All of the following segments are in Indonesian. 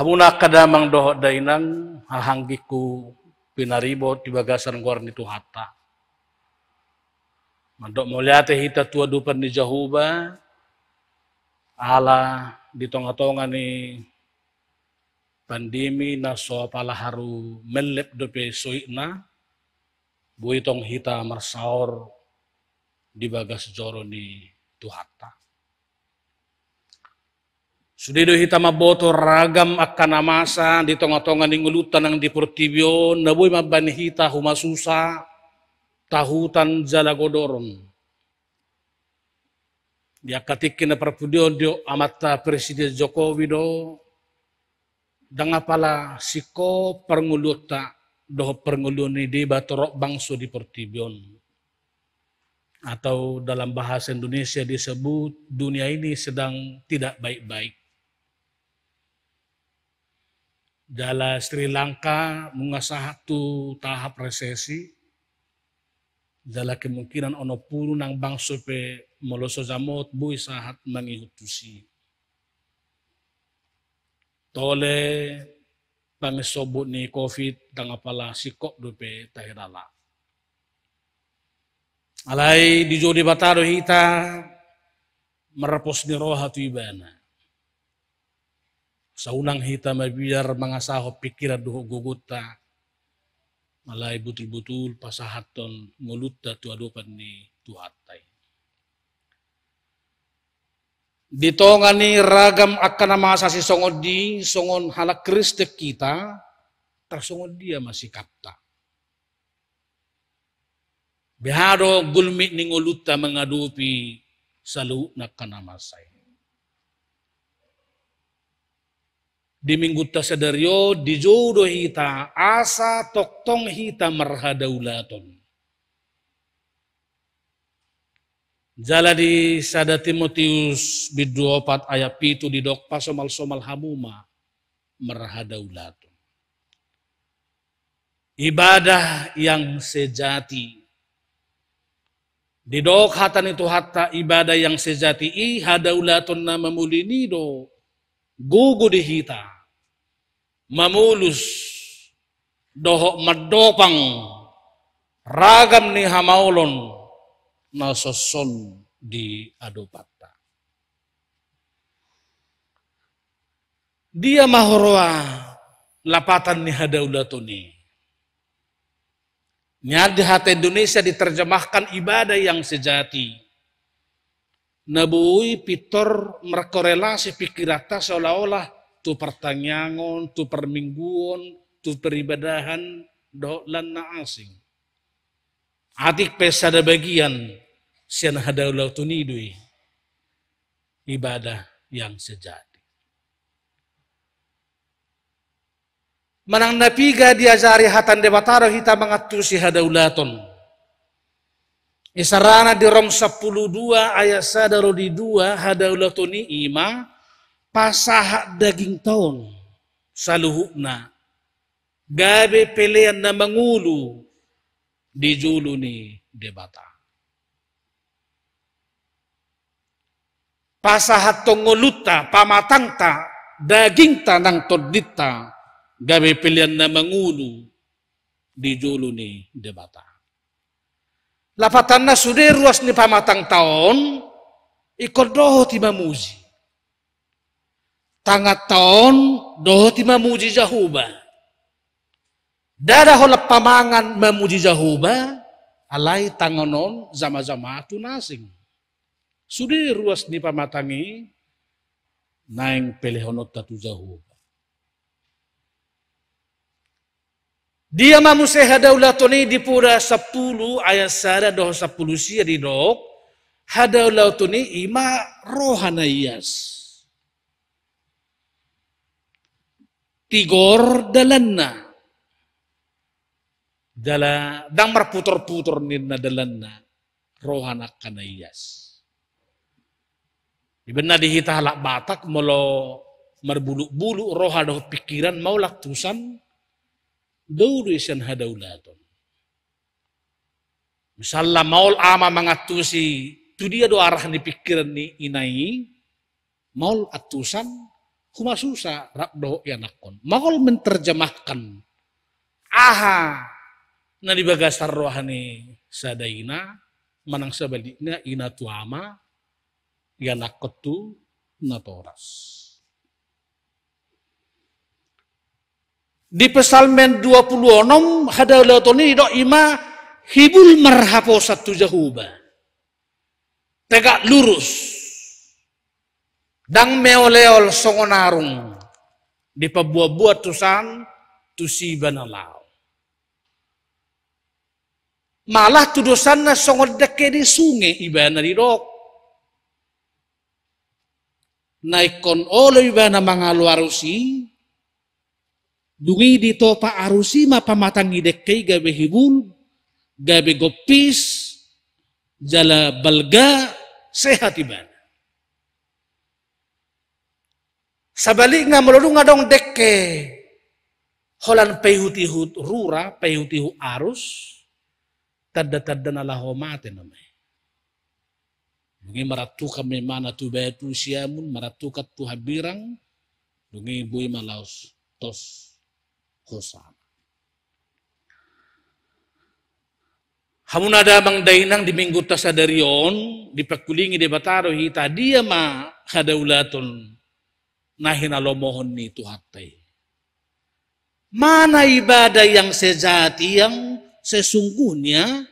Hamuna kadamang doho dainang hahanggiku pinaribot di bagasan guarni tu hatta. Mandok moliate hita tua dupan ni Jahuba, ala di tonga-tonga ni pandemi na so pala haru melep dope soikna, buitong hita marsaor di bagas joro ni tu hatta. Sudido hita maboto ragam akan amasa di tonga-tonga ni ngulutan ng Deportivo, naboy mabani hita humasusa, tahutan jalagodoron. Dia katikin na perpudion dio amata Presiden Jokowi do, danga pala siko pernguluta doh pernguluni di batorok bangso Deportivo. Atau dalam bahasa Indonesia disebut dunia ini sedang tidak baik-baik. Jala Sri Lanka mengasah satu tahap resesi. Jala kemungkinan ono pulu nang bangso pe moloso jamot bui sahat mangihutusi. Tole pangisobut ni COVID dangapala sikok dope tahirala. Alai di jodi bataro hita merepos ni roha tu ibana. Saunang hita mabiar mangasaho pikiran duho guguta. Malai betul-betul pasahaton ngulutta tu adopan ni tuhatai. Ditongani ragam akan masa si songodi, songon halak kristek kita, tersongod dia masih kapta. Behado gulmit ni ngulutta mengadupi salu na kanamasay. Di minggu tasadaryo, di jodoh hita, asa toktong hita marhadaulaton. Jala di sada Timotius bid 24 ayat 7 di dokpa somal-somal hamuma marhadaulaton. Ibadah yang sejati. Di dok hatan itu hatta ibadah yang sejati i hadaulaton na mamulinido. Gugu di hita, mamulus, dohok madopang, ragam ni hamaulon, na soson di adopata. Dia mahoroa lapatan ni hadaulatoni. Niat di hati Indonesia diterjemahkan ibadah yang sejati. Nabui pitor merkorelasi pikirata seolah-olah tu pertanyangon, tu permingguan, tu peribadahan do lana asing. Adik pesada bagian sian hadaulau tunidui ibadah yang sejati. Manang napiga diajari hatan debataro hita mengatusi hadaulaton. Isarana di Rom 12 ayat sadaro di 2 hadaulatoni ima pasahak daging taon saluhukna gabe pelean na mangulu di julu ni debata. Pasahat tongoluta pamatangta daging tanang todita gabe pelean na mangulu di julu ni debata. Lapatan na sudah ruas ni pamatang taon, ikut doho ti mamuji. Tangat taon, doho ti mamuji Jahuba. Dada holap pamangan mamuji Jahuba, alay tangonon zama-zama tu nasing. Sudah ruas ni pamatangi, naing pelehonot tatu Jahuba. Dia mamuseh hadaulatoni di pura 10 ayat sada doh 10 sia di dok hadaulatoni ima rohanayas. Tigor dalanna. Dala dang marputor-putor nina dalanna rohanak kanayas. Ibenna dihita halak batak molo marbulu-bulu roha doh pikiran mau laktusan dulu isan hadaulaton. Misalnya maul ama mengatusi, itu dia do arah di pikiran ni inai, maul atusan, Humasusa rakdo yanakon. Mahol menterjemahkan. Aha na dibagasar rohani sadaina manang sebaliknya ina tuama yanakot tu natoras. Di Psalmen 26 hadalatoni do ima hibul marhapo satu jahuba. Tegak lurus. Dang meoleol songonarung di pabuah-buah tusan tusiban alau. Malah tudusan na songon deke di sungai ibana di dok. Naikon olo ibana mangaluarusi. Dungi di topa arusi mapamatangi deke gabe hibul, gabe gopis, jala balga, sehat ibana. Sabalik nga melulu nga dong deke, holan payhutihut rura, payhutihu arus, tadda-tadda na laho mate namay. Dungi maratuka may mana tu betu siamun, maratukat tu habirang, dungi buhay malaos tos hosana. Hamun ada bang dainang di minggu tasadarion, di pakulingi di bataro hita, dia ma hadaulatun nahinalomohon ni tuhatay. Mana ibadah yang sejati, yang sesungguhnya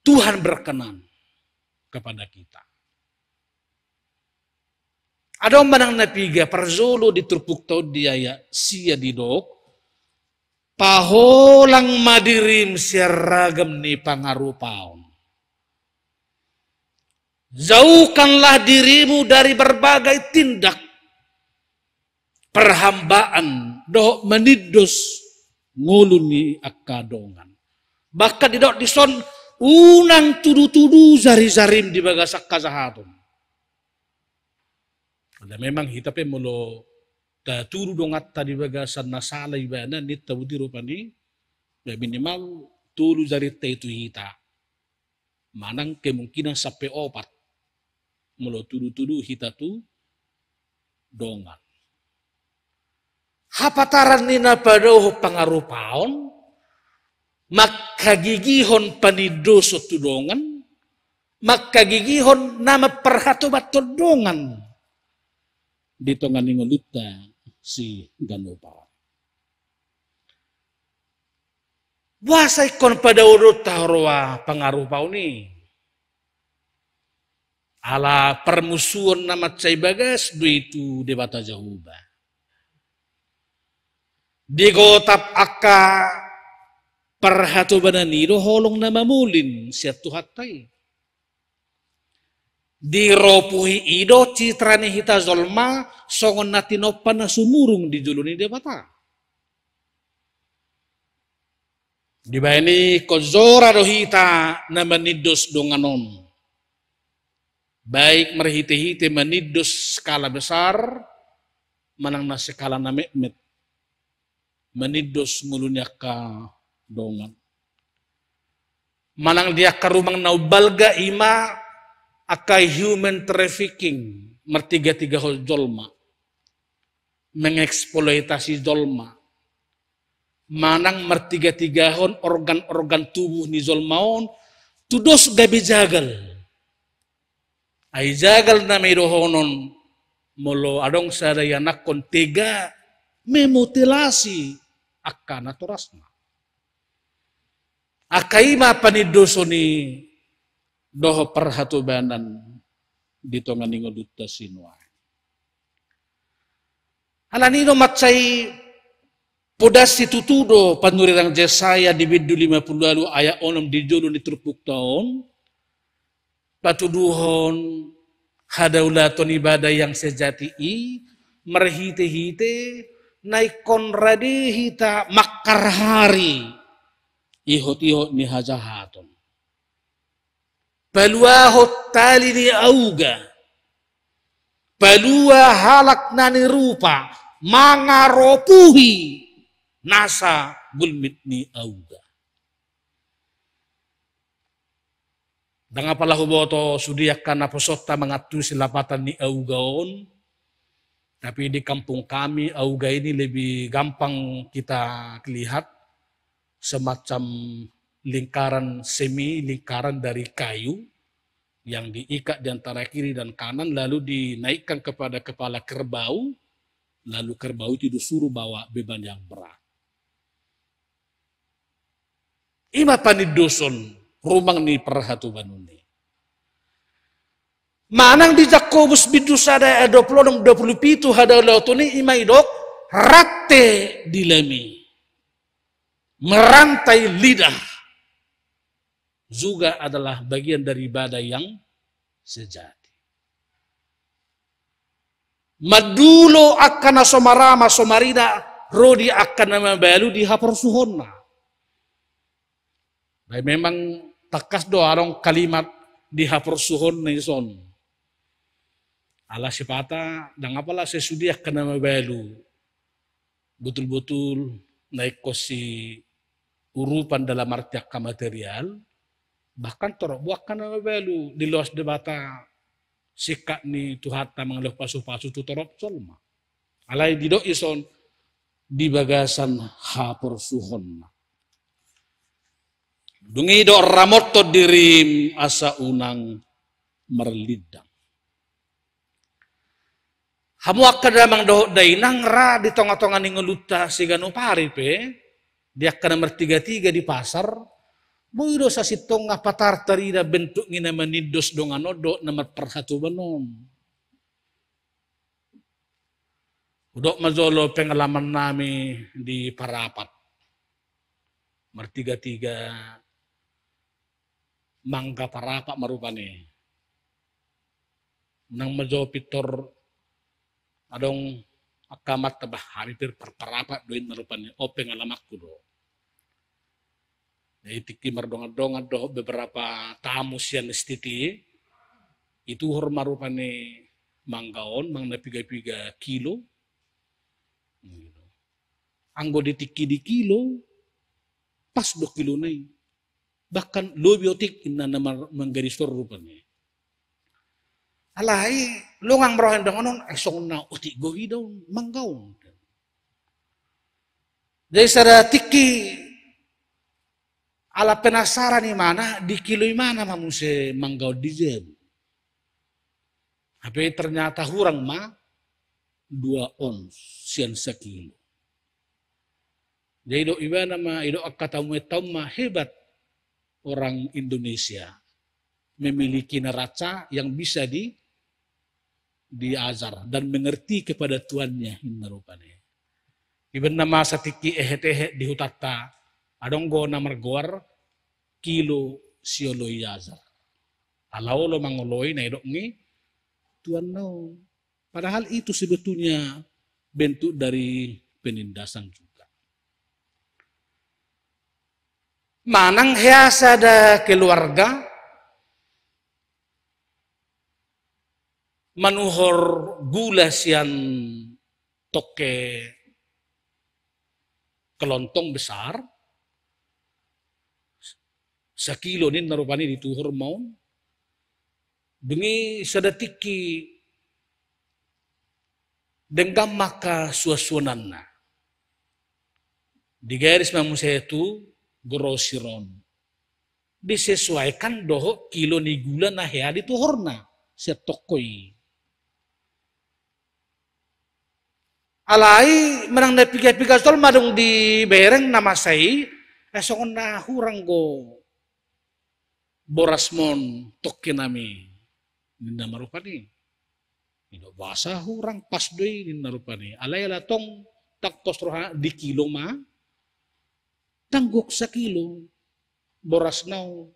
Tuhan berkenan kepada kita. Ada manang napiga parzolo di turpuk tau dia ya sia didok paholang madirim seragam ni pangarupaon. Jauhkanlah dirimu dari berbagai tindak perhambaan doh menidus nguluni akadongan. Bahkan didok dison unang tudu-tudu zari-zarim di bagasak kasahatun. Ada memang hitape mulo turu dongat tadi bagasan nasala ibana nit tawdi rupani minimal tulu zari itu hita. Manang kemungkinan sampai opat mulo tudu-tudu hita tu dongat. Hapataran nina padoh pangarupaon maka gigihon panidoso tudongan maka gigihon nama perhatobat tudongan di tongan ngoluta si Ganopa. Wasai kon pada urut tahroa pangarupau ni. Ala permusuhan nama cai bagas duitu debata jahuba. Digotap aka perhatu bananido holong nama mulin siat tuhatai. Diropuhi ido citrani hita zolma songon natinopan na sumurung di juluni debata. Dibayani kozora dohita na manidos donganon. Baik merhiti-hiti manidos skala besar manang na skala na mekmet. Manidos ngulunya ka dongan. Manang dia karumang naubalga ima akai human trafficking mertiga-tiga hol jolma mengeksploitasi jolma manang mertiga-tiga hon organ-organ tubuh ni jolmaon tudos gabi jagal ay jagal na may rohonon molo adong sadayanak kon tega memutilasi akka naturasna akai ma panidoso ni doho perhatubanan di tongan ningoduta sinwa. Alanino macai podas situtudo panurirang Jesaya di bidu 50 lalu ayat 6 di jolo ni terpuk taon patuduhon hadaulaton ibadah yang sejati merhite-hite naikon radi hita makar hari ihot-ihot ni hajahaton. Palua hotali ni auga. Palua halak nani rupa. Mangaropuhi. Nasa gulmit ni auga. Dangapalah huboto sudiakan na posota mengatu silapatan ni augaon. Tapi di kampung kami, auga ini lebih gampang kita lihat semacam lingkaran semi, lingkaran dari kayu yang diikat di antara kiri dan kanan, lalu dinaikkan kepada kepala kerbau, lalu kerbau itu disuruh bawa beban yang berat. Ima paniduson, rumang ni perhatu banuni. Manang di Jakobus bidus ada 26-27 hada lautuni imai dok rate dilemi. Merantai lidah juga adalah bagian dari ibadah yang sejati. Madulo akan somarama somarida rodi akan mabalu di hapor suhonna. Baik, memang takas doarong kalimat di hapor suhonna ison. Ala sipata dan apalah sesudia kena mabalu. Betul-betul naik kosi urupan dalam arti material, bahkan torok buat kena mabalu di luas debata sikap ni tuhata mengeluh pasu-pasu tu torok solma. Alai didok ison di bagasan hapor suhon. Dungi do ramoto dirim asa unang merlidang. Hamu akan damang doh dainang ra di tongah-tongah ni ngeluta si ganu pari pe. Dia akan nomor 33 di pasar. Buido sa sitong nga patartarida bentuk ngina manidos dong anodo nomor perhatu banon. Udok mazolo pengalaman nami di Parapat. Nomor 33 Mangga Parapat marupane. Nang mazo pitor adong akamat tabah hampir perparapat doin marupane openg alamakku do. Jadi tiki mardonga-donga do beberapa tamu sian stiti itu hor marupane manggaon mangna 3 kilo. Anggo ditiki di kilo pas 2 kilo nai. Bahkan lobiotik inna nama manggaristor rupane. Alai longang merohen dengan esong na utik gohi daun manggaon. Jadi sada tiki ala penasaran di mana di kilo mana mamuse manggaon di jem. Tapi ternyata hurang 2 ons sian sekilo. Jadi do iba nama ido akatamu tauma hebat orang Indonesia memiliki neraca yang bisa diajar dan mengerti kepada tuannya inna rupane. Iben nama satiki ehet-ehet di hutata adong go namar goar kilo sioloi yazar. Alau lo mangoloi na idok ngi tuan nau. Padahal itu sebetulnya bentuk dari penindasan juga. Manang hiasa ada keluarga manuhor gula sian toke kelontong besar sekilo nin narupani dituhur mau bengi sadatiki denggam maka suasuanana di garis mamusia itu grosiron disesuaikan doho kilo ni gula na hea dituhurna setokoi. Alai menang na piga-piga tol madung di bereng nama sai esong na hurang go borasmon tokinami ninda marupani. Ino basa hurang pas doi ninda marupani. Alai latong tak kostroha di kilo ma tanggok sa kilo boras nau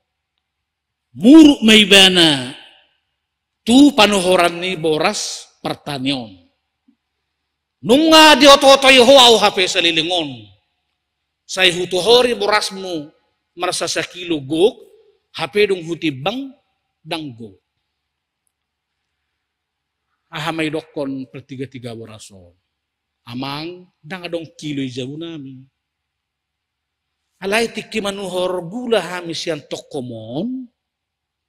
muruk maibana tu panuhoran ni boras pertanian nunga di ototoy huaw hape sa lilingon say hutuhori borasmu marasa sa kilo gok hape dong hutibang danggo ahamay dokon per 3 boraso amang dangadong kilo ijabu nami. Alay tiki manuhor gula hamis yang tokomon,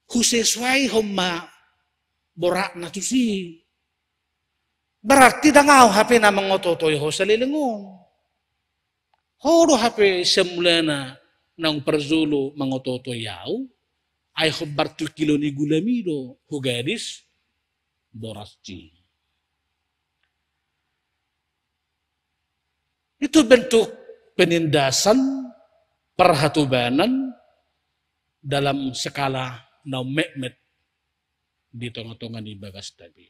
husesuai homma borak natusi. Berarti dangau HP na mangototoy ho sa lilingon. Horo HP semulana ng perzulo mangototoy yaw, ay hobartu kilo ni gulamido, hugadis, borasci. Itu bentuk penindasan, perhatubanan dalam skala na mekmet di tengah-tengah di bagas tabi.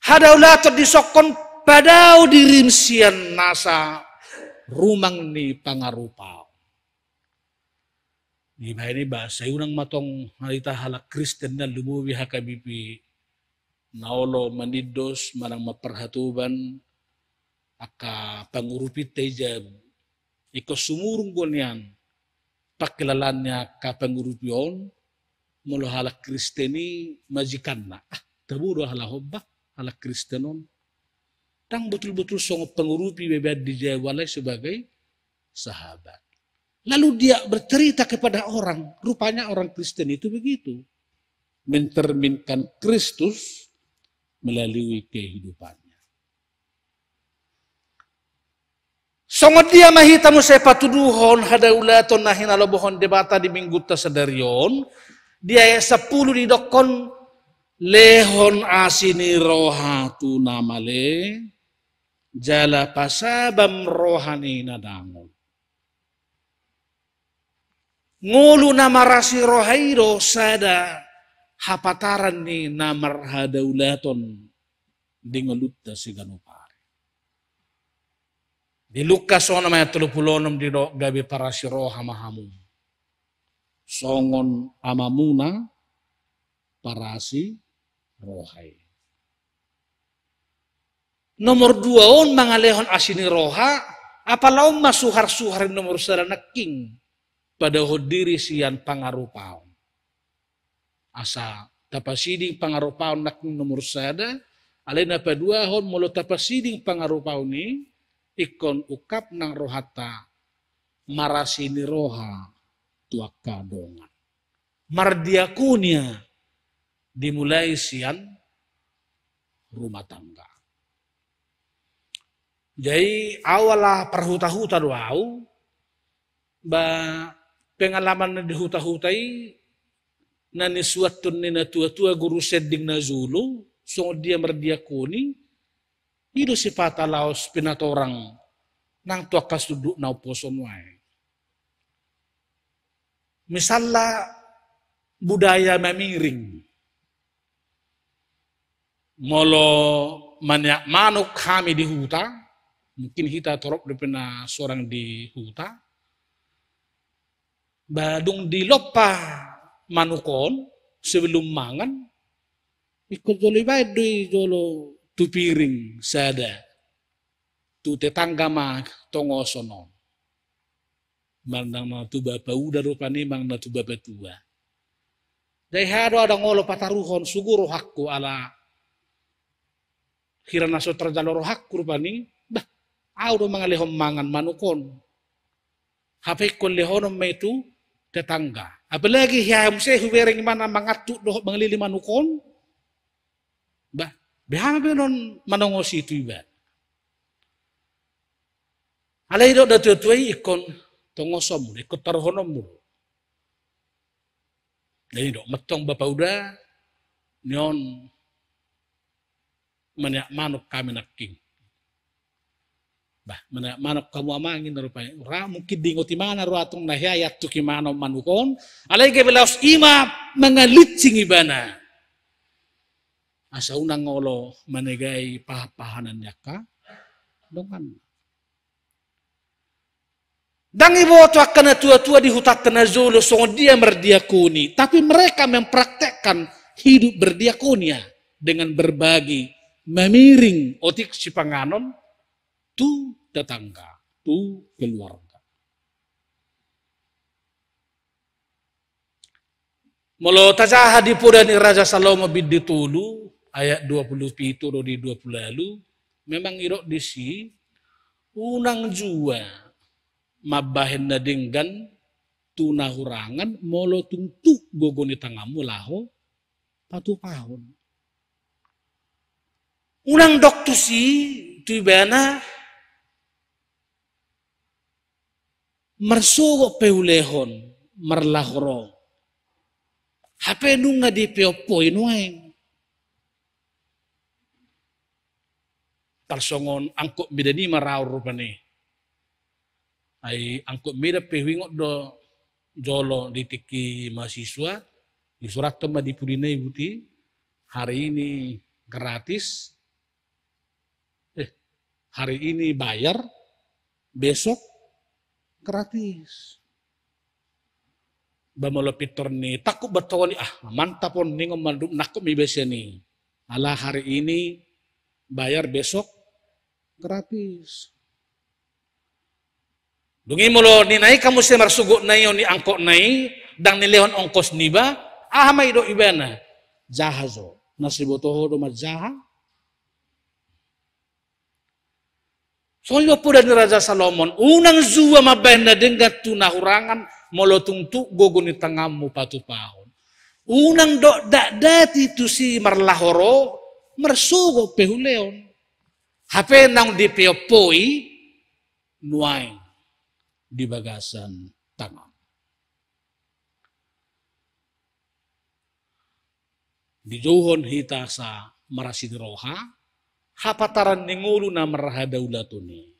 Hadaulatot disokon padau dirinsian nasa rumang ni pangarupao. Di ba ini bahasa unang matong halita halak Kristen na lumuwi hakabipi naolo manidos manang maperhatuban aka pangurupit tejab iko sumurung niyan pakilalannya ka pangurupion mulo halak Kristeni majikan na taburo halahobba halak Kristenon tang betul-betul songop pengurupi bebed dijawalai sebagai sahabat. Lalu dia bercerita kepada orang, rupanya orang Kristen itu begitu. Mencerminkan Kristus melalui kehidupannya. Songot dia mahitamu saya patuduhon hadaulaton nahin alobohon debata di minggu tasadarion. Dia 10 didokon lehon asini rohatu namale jala pasabam rohani nadangon. Ngulu namarasi rohairo sada hapataran ni namar hadaulaton di ngelutta si ganupari. Di Lukas ona maya 36 di do gabi parasi roha mahamu. Songon amamuna parasi rohai. Nomor 2 on mangalehon asini roha apalaw masuhar-suhar nomor 1 naking pada hodiri sian pangarupao. Asa tapasiding pangarupao naking nomor 1 alena padua hon mulo tapasiding pangarupao ni ikon ukap nang rohata marasini roha tuak kadongan. Mardiakunya dimulai sian rumah tangga. Jadi awalah perhuta-huta doau, ba pengalaman na dihuta-hutai na niswatun ni na tua-tua guru seding na Zulu, so dia merdiakuni, itu si patalaos pinatorang nang tuak kasuduk na uposon wae. Misalnya budaya memiring, molo manyak manuk kami di huta, mungkin kita torok dipena seorang di huta, badung dilopa manukon sebelum mangan, ikut joli baik di jolo tu piring sada, tu tetangga mah tongosono, mandang na tu bapa udah rupani mang na tu bapa tua. Dai hado ada ngolo pataruhon suguro hakku ala kirana so terjaloro hakku rupani, bah, audo mangalehom mangan manukon. Hape kon lehonom itu tetangga. Apalagi hiam se hubereng mana mangatuk doh manglili manukon. Bah, behama benon manongosi itu iba. Alai do datuai ikon tongosom, ikon taruhonom. Jadi dok metong bapa udah nyon manyak manuk kami naking. Bah, manyak manuk kamu amangin rupanya. Ora mungkin di ngoti mana ruatong nahiayat tu kimano manukon. Alai ke belaus ima mengalitsing ibana. Asa unang ngolo manegai pahapahanan yaka. Dongan. Dan ibu akan tua-tua di hutan Tanazulu, so dia berdiakoni. Tapi mereka mempraktekkan hidup berdiakonia dengan berbagi, memiring otik si panganon, tu tetangga, tu keluarga. Molo tajaha di purani Raja Salomo biddi tulu, ayat 27 di 20 lalu, memang irok disi, unang jua, mabahin na dinggan tunahurangan molo tungtu gogoni tangamu laho patupahon. Unang doktu si tu ibana marsugo peulehon marlahoro. Hape nunga di peopoy nuaing. Tarsongon angkot bidani maraur rupane. Ay angkot bida pewingot do jolo di tiki mahasiswa. Di surat ma di pudinay buti. Hari ini gratis. Hari ini bayar. Besok gratis. Bamolo pitor ni takut betul ni mantap pun ni ngomong nakut mi biasa ni. Alah hari ini bayar besok gratis. Dungi mulo ni nai kamu se marsugo nai ni angkot nai dang ni lehon ongkos ni ba mai do ibana jahazo nasibo toho do majaha. Soalnya pula ni Raja Salomon unang zuwa mabenda dengan tunahurangan molo tungtu gogo ni tangamu patu pahon. Unang do dati tu si marlahoro mersugo pehuleon. Hape nang di peopoi nuaing di bagasan tangan. Di johon hita sa marasin roha, hapataran ningulu na marahadaulatuni.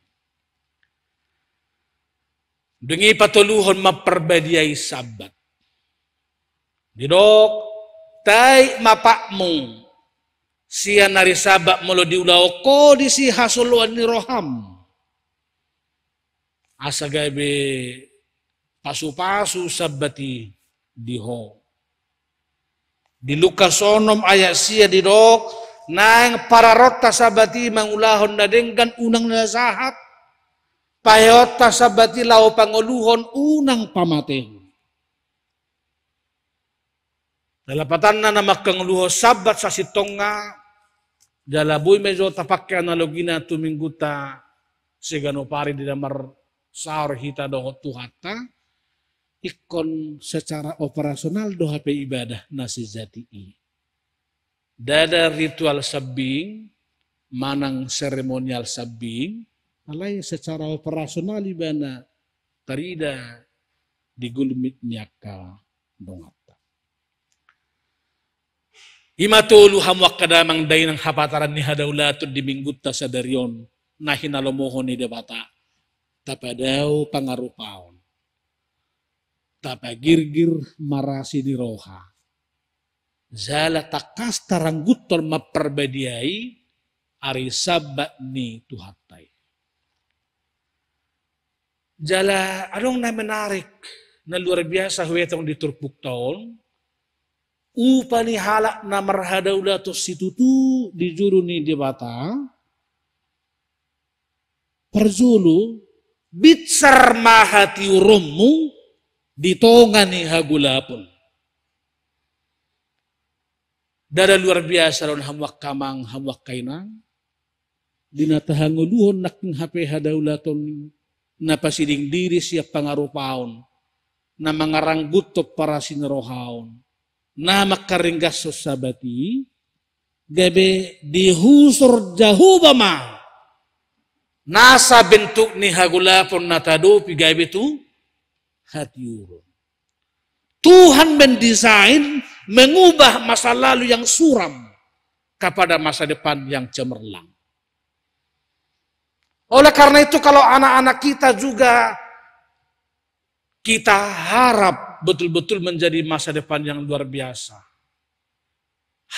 Dengi patuluhon maperbadiai sabat. Didok, tay mapakmu. Siya nari sabak molo diulaw ko di si hasuluan ni roham. Asa gabi pasu-pasu sabati diho. Di Lukas 6 ayat siya didok nang pararota sabati mangulahon na denggan unang nasahat. Payota sabati lao panguluhon unang pamateng. Dalapatan na makanguluho sabat sa sitonga. Jalaboy medyo tapak analogi na tumingguta sigano pari di damar saur hita doho tuhata ikon secara operasional doha pe ibadah nasi zatii. Dada ritual sabing manang seremonial sabing alay secara operasional ibana tarida digulmit nyaka dongat. Imatulu hamwak kadamang day ng hapataran ni hadaulatod di minggut ta sa daryon na hinalomohon ni debata. Tapadaw pangarupaon. Tapagirgir marasi ni roha. Zala takas taranggutol maperbadiai ari sabat ni tuhatay. Jala anong na menarik na luar biasa huwetong diturpuk taon. Upani halak na marhadaulah situtu di juru ni debata perzulu bitsar mahati urummu ditongani hagulapun. Dada luar biasa lawan hamwak kamang hamwak kainang dinatahanguluhon naking hape hadaulaton na pasiding diri siya pangarupaon na mangaranggut to para sinrohaon. Na makaringgas so sabati gabe dihusur jahubama nasa bentuk ni hagulapon natadopi gabe tu hatiurun. Tuhan mendesain mengubah masa lalu yang suram kepada masa depan yang cemerlang. Oleh karena itu kalau anak-anak kita juga kita harap betul-betul menjadi masa depan yang luar biasa.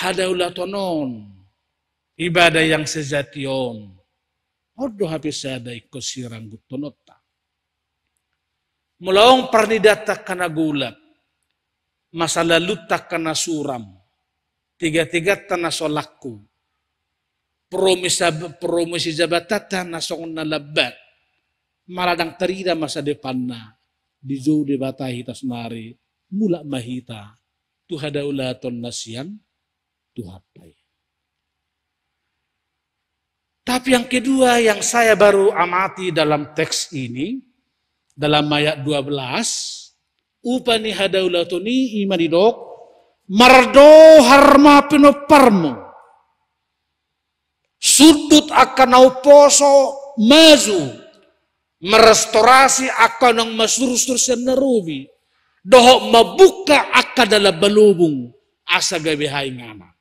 Hadaulatonon, ibadah yang sejation. Odo habis ada ikut sirang gutonota. Mulaong pernidata kana gulat. Masa lalu tak kana suram. Tiga-tiga tanah solakku. Promisi jabatata nasong nalabat. Maladang terida masa depan na. Di jauh di batahi tasmari mula mahita tuhadaulaton nasian tuhapai. Tapi yang kedua yang saya baru amati dalam teks ini dalam ayat 12 upani hadaulatoni imanidok mardo harma pinoparmo Sudut akan au poso maju merestorasi akan yang masurusur senerubi dohok mabuka akan dalam belubung asa gawe haingana.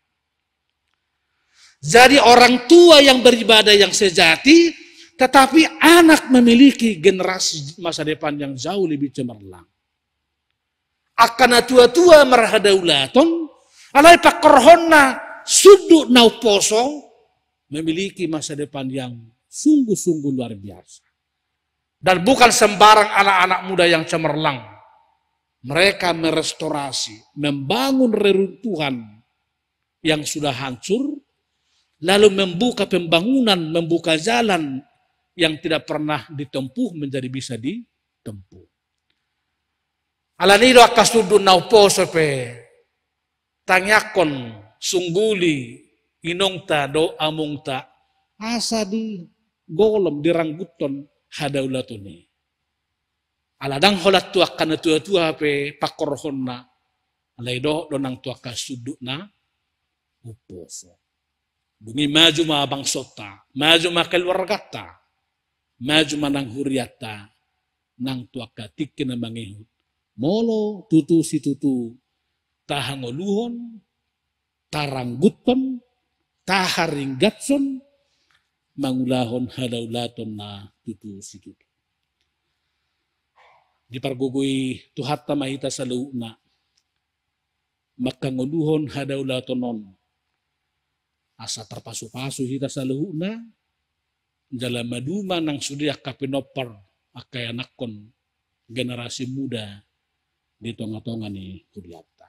Jadi orang tua yang beribadah yang sejati, tetapi anak memiliki generasi masa depan yang jauh lebih cemerlang. Akan tua-tua merahadaulaton, alai pakorhonna sudut nau poso memiliki masa depan yang sungguh-sungguh luar biasa. Dan bukan sembarang anak-anak muda yang cemerlang. Mereka merestorasi, membangun reruntuhan yang sudah hancur, lalu membuka pembangunan, membuka jalan yang tidak pernah ditempuh menjadi bisa ditempuh. Alanido akasudu naupo sepe tanyakon sungguli inongta do amungta asa di golem dirangguton hadaulatuni. Aladang holat tua kana tua-tua pe pakorhonna alaido donang tua kasudu na uposo. Dungi maju ma bangsota, maju ma keluargata, maju ma nang huriata, nang tuaka tiki na mangihut. Molo tutu si tutu, tahangoluhon, tarangguton, taharinggatson, mangulahon hadaulaton na tutu si tutu. Di pargugui tuhatta mahita sa luuna, makangoluhon hadaulatonon, asa terpasu-pasu hita sa luuna, dalam maduma nang sudiak kapinopar akay anakon generasi muda di tonga-tonga ni kuliata.